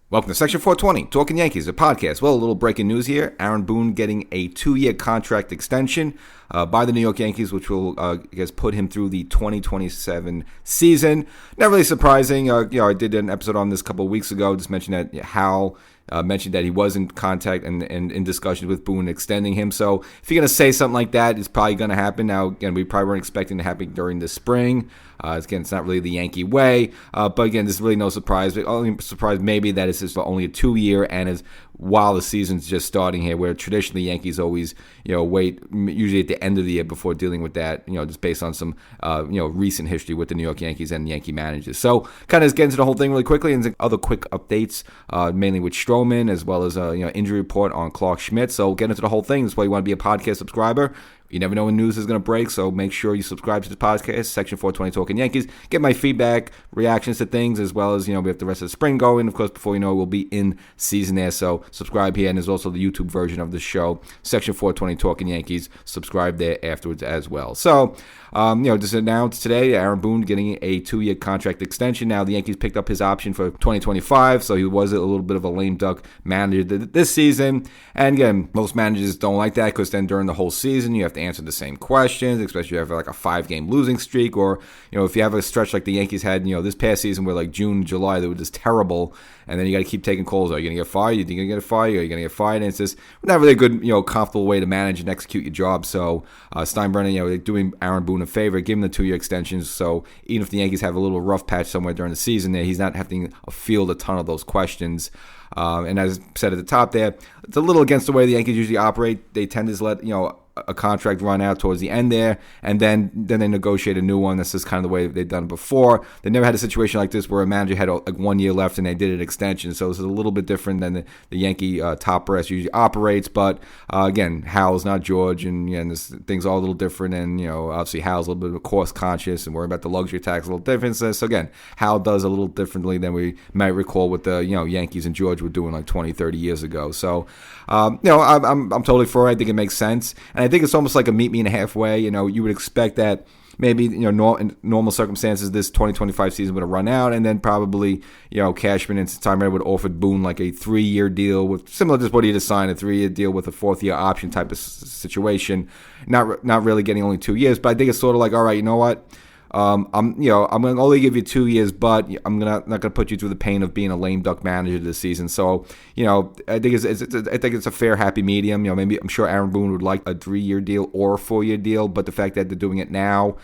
Welcome to Section 420, Talkin Yankees, a podcast. Well, a little breaking news here. Aaron Boone getting a 2-year contract extension by the New York Yankees, which will, put him through the 2027 season. Not really surprising. I did an episode on this a couple of weeks ago, just mentioned that Hal mentioned that he was in contact and in discussions with Boone extending him. So if you're going to say something like that, it's probably going to happen. Now, again, we probably weren't expecting it to happen during the spring. Again, it's not really the Yankee way. But again, there's really no surprise. The only surprise maybe that it's just only a 2-year and is while the season's just starting here, where traditionally Yankees always, wait usually at the end of the year before dealing with that, just based on some, recent history with the New York Yankees and Yankee managers. So kind of get into the whole thing really quickly and other quick updates, mainly with Stroman, as well as, injury report on Clark Schmidt. So get into the whole thing. That's why you want to be a podcast subscriber. You never know when news is going to break, so make sure you subscribe to the podcast, Section 420 Talkin Yankees. Get my feedback, reactions to things, as well as, we have the rest of the spring going. Of course, before you know it, we'll be in season there, so subscribe here. And there's also the YouTube version of the show, Section 420 Talkin Yankees. Subscribe there afterwards as well. So, just announced today, Aaron Boone getting a 2-year contract extension. Now, the Yankees picked up his option for 2025, so he was a little bit of a lame duck manager this season. And again, most managers don't like that because then during the whole season, you have to answer the same questions, especially if you have like a 5-game losing streak, or if you have a stretch like the Yankees had this past season where like June, July, they were just terrible, and then you got to keep taking calls. Are you going to get fired? You think you're going to get fired? Are you going to get fired? And it's just not really a good, comfortable way to manage and execute your job. So Steinbrenner, doing Aaron Boone a favor, give him the 2-year extensions. So even if the Yankees have a little rough patch somewhere during the season, there he's not having to field a ton of those questions. And as I said at the top there, it's a little against the way the Yankees usually operate. They tend to just let a contract run out towards the end there, and then they negotiate a new one. That's just kind of the way they've done it before. They never had a situation like this where a manager had like 1 year left and they did an extension. So this is a little bit different than the Yankee top brass usually operates. But again, Hal's not George, and things are all a little different. And obviously Hal's a little bit of cost conscious and worried about the luxury tax a little different. So again, Hal does a little differently than we might recall what the Yankees and George were doing like 20, 30 years ago. So I'm totally for it. I think it makes sense. And I think it's almost like a meet me in halfway. You would expect that maybe in normal circumstances this 2025 season would have run out, and then probably Cashman and Steinbrenner would have offered Boone like a 3-year deal with similar to what he just signed, a 3-year deal with a 4th-year option type of situation. Not really getting only 2 years, but I think it's sort of like, all right, you know what? I'm going to only give you 2 years, but I'm not going to put you through the pain of being a lame duck manager this season. So, I think it's a fair, happy medium. Maybe I'm sure Aaron Boone would like a 3-year deal or a 4-year deal, but the fact that they're doing it now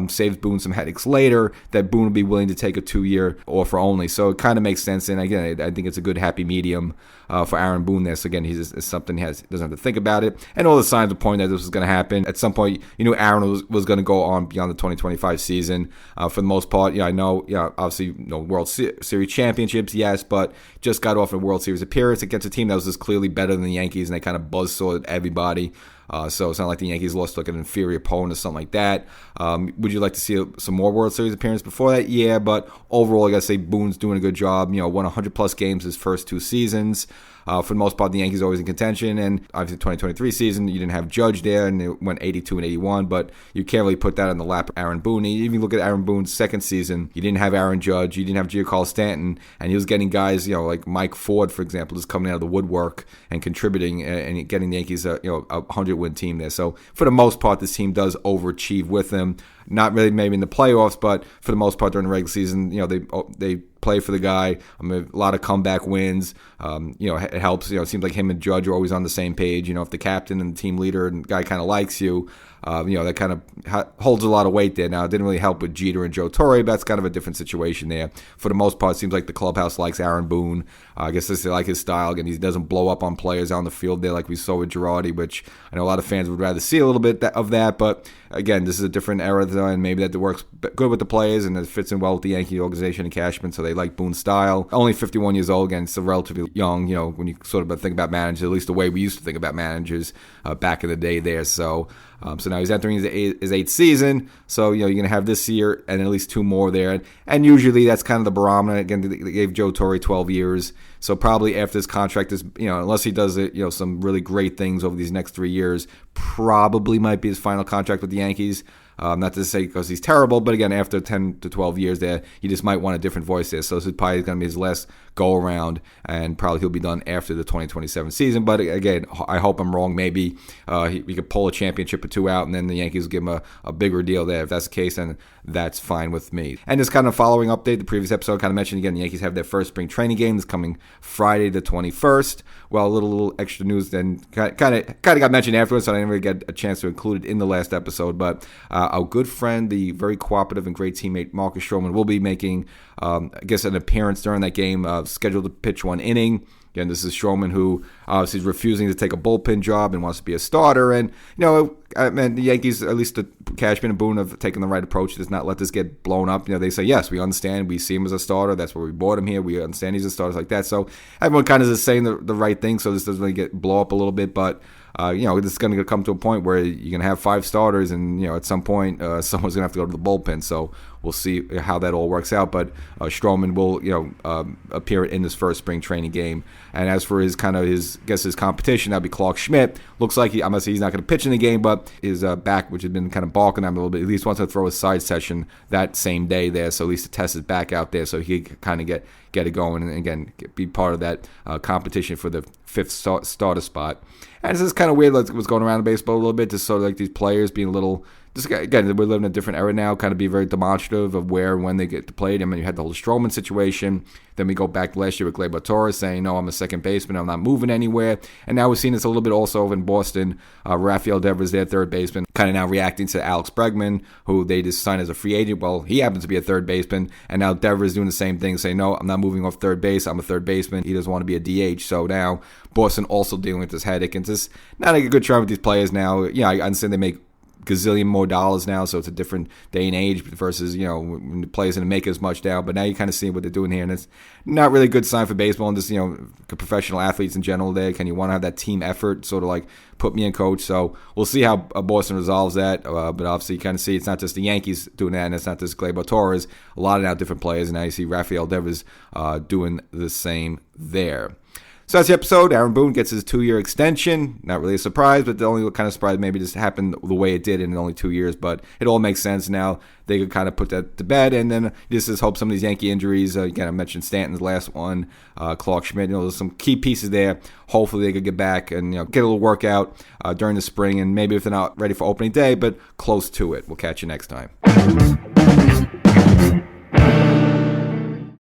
saves Boone some headaches later, that Boone will be willing to take a 2-year offer only. So it kind of makes sense. And again, I think it's a good, happy medium for Aaron Boone there. So again, it's something he doesn't have to think about it. And all the signs would point that this was going to happen. At some point, Aaron was going to go on beyond the 2025 season. For the most part, I know, obviously, World Series championships, yes, but just got off a World Series appearance against a team that was just clearly better than the Yankees, and they kind of buzzsawed everybody. So it's not like the Yankees lost to like an inferior opponent or something like that. Would you like to see some more World Series appearances before that? Yeah, but overall, I got to say Boone's doing a good job. Won 100-plus games his first 2 seasons. For the most part, the Yankees are always in contention, and obviously the 2023 season, you didn't have Judge there, and it went 82 and 81, but you can't really put that in the lap of Aaron Boone. Even if you look at Aaron Boone's second season, you didn't have Aaron Judge, you didn't have Giancarlo Stanton, and he was getting guys, like Mike Ford, for example, just coming out of the woodwork and contributing and getting the Yankees a 100-win team there. So for the most part, this team does overachieve with them. Not really maybe in the playoffs, but for the most part during the regular season, they play for the guy. A lot of comeback wins. It helps. It seems like him and Judge are always on the same page. If the captain and the team leader and guy kind of likes you, that kind of holds a lot of weight there. Now, it didn't really help with Jeter and Joe Torre, but that's kind of a different situation there. For the most part, it seems like the clubhouse likes Aaron Boone. I guess they like his style. Again, he doesn't blow up on players on the field there like we saw with Girardi, which I know a lot of fans would rather see a little bit of that. But again, this is a different era, and maybe that works good with the players and it fits in well with the Yankee organization and Cashman, so they like Boone's style. Only 51 years old, again, it's relatively young, when you sort of think about managers, at least the way we used to think about managers back in the day there. So now he's entering his 8th season, so you're going to have this year and at least 2 more there. And usually that's kind of the barometer. Again, they gave Joe Torre 12 years. So probably after this contract is, unless he does it, some really great things over these next 3 years, probably might be his final contract with the Yankees. Not to say because he's terrible, but again, after 10 to 12 years there, you just might want a different voice there. So this is probably going to be his last go-around, and probably he'll be done after the 2027 season. But again, I hope I'm wrong. Maybe we could pull a championship or two out, and then the Yankees will give him a bigger deal there. If that's the case, then that's fine with me. And just kind of following update, the previous episode kind of mentioned again, the Yankees have their first spring training game this coming Friday the 21st. Well, a little extra news then kind of got mentioned afterwards, so I didn't really get a chance to include it in the last episode. But our good friend, the very cooperative and great teammate Marcus Stroman, will be making, I guess, an appearance during that game, scheduled to pitch one inning. Again, this is Stroman, who obviously is refusing to take a bullpen job and wants to be a starter. And, the Yankees, at least the Cashman and Boone, have taken the right approach. Does not let this get blown up. They say, yes, we understand. We see him as a starter. That's why we brought him here. We understand he's a starter like that. So everyone kind of is saying the right thing, so this doesn't really blow up a little bit. But, this is going to come to a point where you're going to have 5 starters, and, at some point, someone's going to have to go to the bullpen. So we'll see how that all works out. But Stroman will, appear in this first spring training game. And as for his competition, that'd be Clark Schmidt. Looks like I'm going to say he's not going to pitch in the game, but his back, which had been kind of balking on him a little bit, at least wants to throw a side session that same day there. So at least to test his back out there, so he can kind of get it going and again be part of that competition for the 5th starter spot. And this is kind of weird, like what's going around in baseball a little bit, just sort of like these players being a little. Just again, we're living in a different era now, kind of be very demonstrative of where and when they get to play. I mean, you had the whole Stroman situation. Then we go back last year with Gleyber Torres saying, no, I'm a second baseman. I'm not moving anywhere. And now we're seeing this a little bit also over in Boston. Rafael Devers, their third baseman, kind of now reacting to Alex Bregman, who they just signed as a free agent. Well, he happens to be a third baseman. And now Devers doing the same thing, saying, no, I'm not moving off third base. I'm a third baseman. He doesn't want to be a DH. So now Boston also dealing with this headache. And it's just not like a good trend with these players now. Yeah, I understand they make gazillion more dollars now, so it's a different day and age versus when the players didn't make as much now. But now you kind of see what they're doing here, and it's not really a good sign for baseball and just professional athletes in general. There, can you want to have that team effort, sort of like put me in, coach? So we'll see how Boston resolves that. But obviously, you kind of see it's not just the Yankees doing that, and it's not just Gleyber Torres. A lot of now different players, and now you see Rafael Devers doing the same there. So that's the episode. Aaron Boone gets his 2-year extension. Not really a surprise, but the only kind of surprise maybe just happened the way it did in only 2 years. But it all makes sense now. They could kind of put that to bed. And then just hope some of these Yankee injuries, again, I mentioned Stanton's last one, Clark Schmidt, there's some key pieces there. Hopefully they could get back and get a little workout during the spring. And maybe if they're not ready for opening day, but close to it. We'll catch you next time.